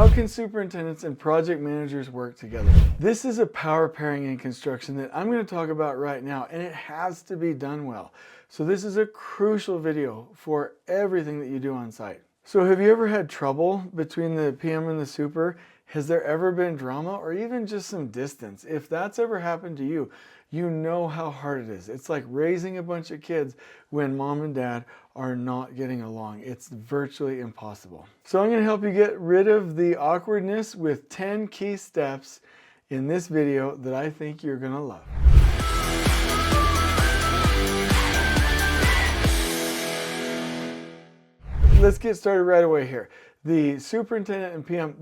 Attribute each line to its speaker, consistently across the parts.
Speaker 1: How can superintendents and project managers work together? This is a power pairing in construction that I'm going to talk about right now, and it has to be done well. So this is a crucial video for everything that you do on site. So have you ever had trouble between the PM and the super? Has there ever been drama or even just some distance? If that's ever happened to you, you know how hard it is. It's like raising a bunch of kids when mom and dad are not getting along. It's virtually impossible. So I'm going to help you get rid of the awkwardness with 10 key steps in this video that I think you're going to love. Let's get started right away here. The superintendent and PM,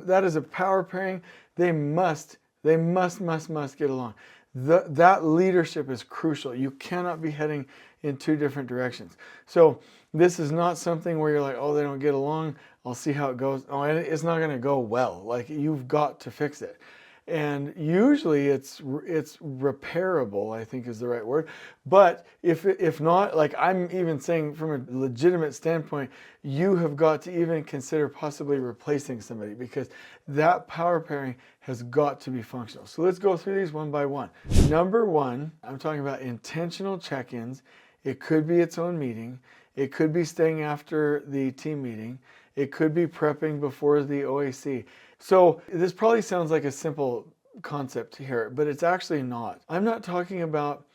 Speaker 1: that is a power pairing. They must get along. That leadership is crucial. You cannot be heading in two different directions. So this is not something where you're like, oh, they don't get along, I'll see how it goes. Oh, and it's not going to go well. Like, you've got to fix it. And usually it's repairable, I think is the right word. But if not, like I'm even saying from a legitimate standpoint, you have got to even consider possibly replacing somebody, because that power pairing has got to be functional. So let's go through these one by one. Number one, I'm talking about intentional check-ins. It could be its own meeting. It could be staying after the team meeting. It could be prepping before the OAC. So this probably sounds like a simple concept here, but it's actually not. I'm not talking about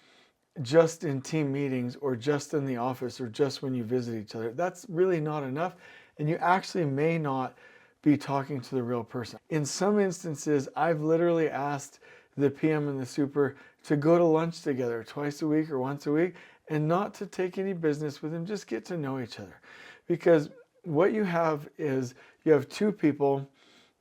Speaker 1: just in team meetings or just in the office or just when you visit each other. That's really not enough, and you actually may not be talking to the real person. In some instances, I've literally asked the PM and the super to go to lunch together twice a week or once a week and not to take any business with them, just get to know each other. Because what you have is you have two people,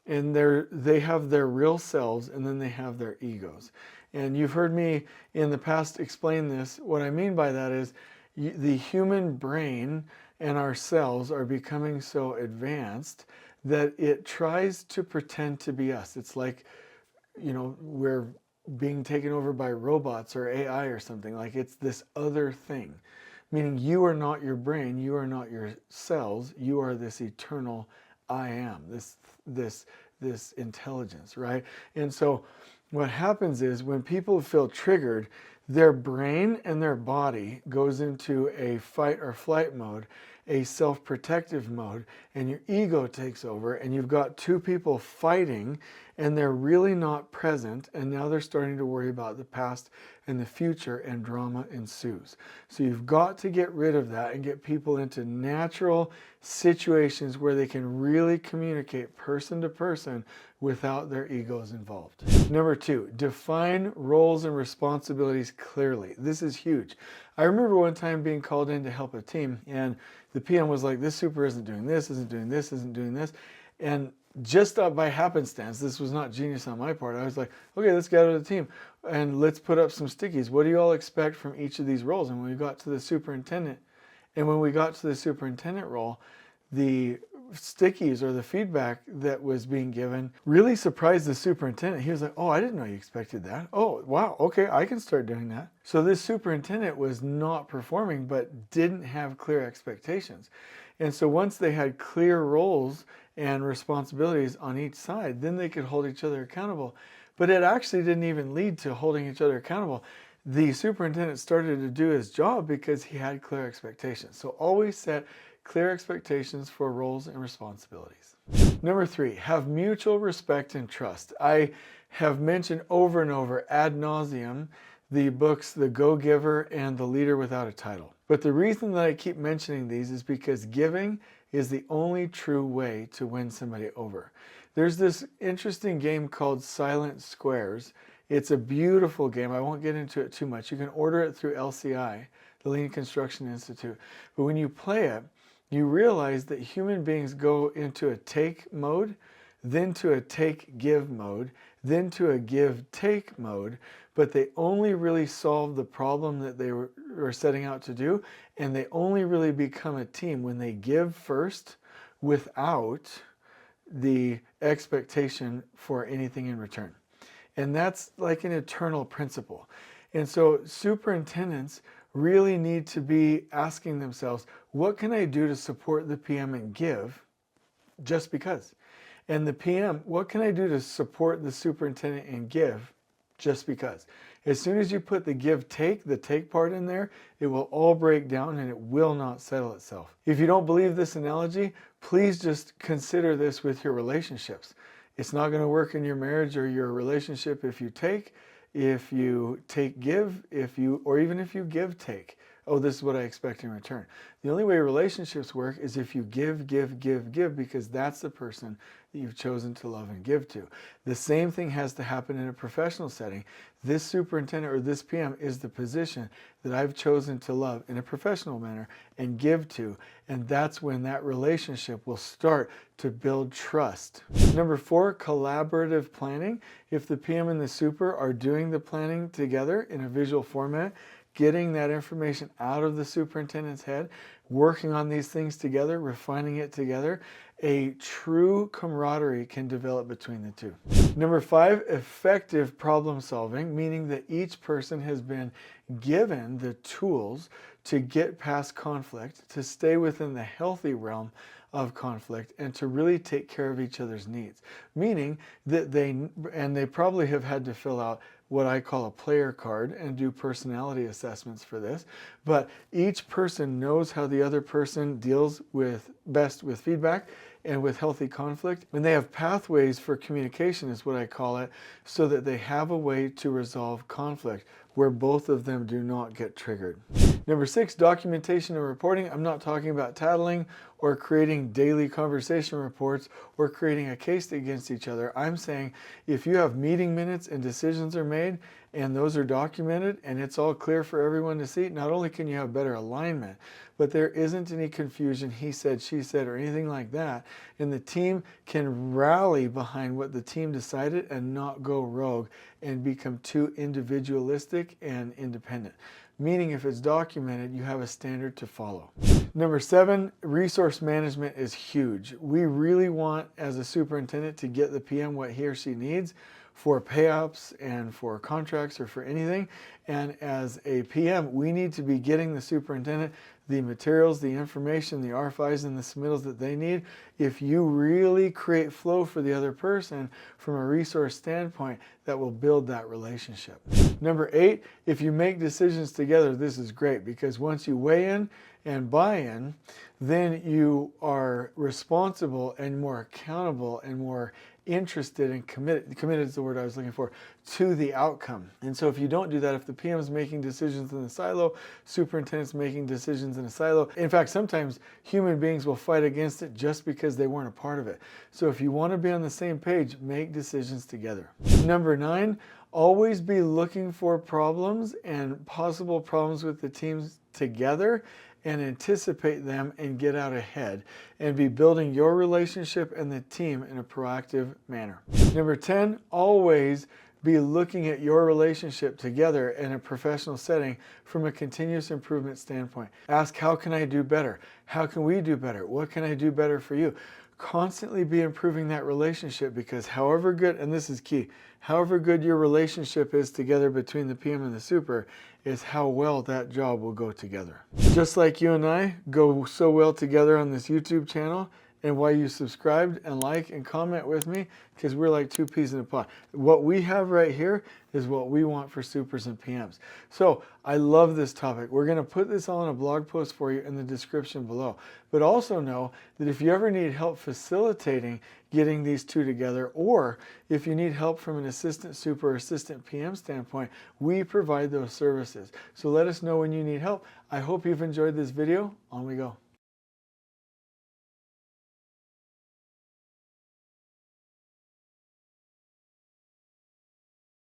Speaker 1: and they have their real selves, and then they have their egos. And you've heard me in the past explain this. What I mean by that is the human brain and our cells are becoming so advanced that it tries to pretend to be us. It's like, you know, we're being taken over by robots or AI or something. Like, it's this other thing. Meaning you are not your brain, you are not your cells, you are this eternal I am, this intelligence, right? And so what happens is when people feel triggered, their brain and their body goes into a fight or flight mode, a self-protective mode, and your ego takes over, and you've got two people fighting, and they're really not present, and now they're starting to worry about the past and the future, and drama ensues. So you've got to get rid of that and get people into natural situations where they can really communicate person to person without their egos involved. Number two, define roles and responsibilities clearly. This is huge. I remember one time being called in to help a team, and the PM was like, this super isn't doing this, isn't doing this, isn't doing this. And just by happenstance, this was not genius on my part. I was like, okay, let's gather the team and let's put up some stickies. What do you all expect from each of these roles? And when we got to the superintendent, role, the stickies or the feedback that was being given really surprised the superintendent. He was like, oh, I didn't know you expected that. Oh, wow, okay, I can start doing that. So this superintendent was not performing but didn't have clear expectations. And so once they had clear roles and responsibilities on each side, then they could hold each other accountable. But it actually didn't even lead to holding each other accountable. The superintendent started to do his job because he had clear expectations. So always set clear expectations for roles and responsibilities. Number three, have mutual respect and trust. I have mentioned over and over ad nauseum the books The Go-Giver and The Leader Without a Title. But the reason that I keep mentioning these is because giving is the only true way to win somebody over. There's this interesting game called Silent Squares. It's a beautiful game. I won't get into it too much. You can order it through LCI, the Lean Construction Institute. But when you play it, you realize that human beings go into a take mode, then to a take-give mode, then to a give-take mode, but they only really solve the problem that they were setting out to do, and they only really become a team when they give first without the expectation for anything in return. And that's like an eternal principle. And so superintendents really need to be asking themselves, what can I do to support the PM and give just because? And the PM, what can I do to support the superintendent and give? Just because. As soon as you put the the take part in there, it will all break down and it will not settle itself. If you don't believe this analogy, please just consider this with your relationships. It's not going to work in your marriage or your relationship if you take give, or even if you give take. Oh, this is what I expect in return. The only way relationships work is if you give, because that's the person that you've chosen to love and give to. The same thing has to happen in a professional setting. This superintendent or this PM is the position that I've chosen to love in a professional manner and give to, and that's when that relationship will start to build trust. Number 4, collaborative planning. If the PM and the super are doing the planning together in a visual format, getting that information out of the superintendent's head, working on these things together, refining it together, a true camaraderie can develop between the two. Number 5, effective problem solving, meaning that each person has been given the tools to get past conflict, to stay within the healthy realm of conflict, and to really take care of each other's needs. Meaning that they probably have had to fill out what I call a player card and do personality assessments for this, but each person knows how the other person deals best with feedback and with healthy conflict, and they have pathways for communication is what I call it, so that they have a way to resolve conflict where both of them do not get triggered. Number 6, documentation and reporting. I'm not talking about tattling or creating daily conversation reports or creating a case against each other. I'm saying if you have meeting minutes and decisions are made and those are documented and it's all clear for everyone to see, not only can you have better alignment, but there isn't any confusion, he said, she said, or anything like that, and the team can rally behind what the team decided and not go rogue and become too individualistic and independent. Meaning if it's documented, you have a standard to follow. Number 7, resource management is huge. We really want, as a superintendent, to get the PM what he or she needs for pay-ups and for contracts or for anything. And as a PM, we need to be getting the superintendent the materials, the information, the RFIs, and the submittals that they need. If you really create flow for the other person from a resource standpoint, that will build that relationship. Number 8, if you make decisions together, this is great, because once you weigh in and buy in, then you are responsible and more accountable and more interested and committed is the word I was looking for, to the outcome. And so if you don't do that, if the PM is making decisions in the silo, superintendent's making decisions in a silo. In fact, sometimes human beings will fight against it just because they weren't a part of it. So if you want to be on the same page, make decisions together. Number 9, always be looking for problems and possible problems with the teams together, and anticipate them and get out ahead and be building your relationship and the team in a proactive manner. Number 10, always be looking at your relationship together in a professional setting from a continuous improvement standpoint. Ask, how can I do better? How can we do better? What can I do better for you? Constantly be improving that relationship, because however good, and this is key, however good your relationship is together between the PM and the super is how well that job will go together. Just like you and I go so well together on this YouTube channel, and why you subscribed and like and comment with me, because we're like two peas in a pod. What we have right here is what we want for supers and PMs. So I love this topic. We're going to put this all in a blog post for you in the description below. But also know that if you ever need help facilitating getting these two together, or if you need help from an assistant super or assistant PM standpoint, we provide those services. So let us know when you need help. I hope you've enjoyed this video. On we go.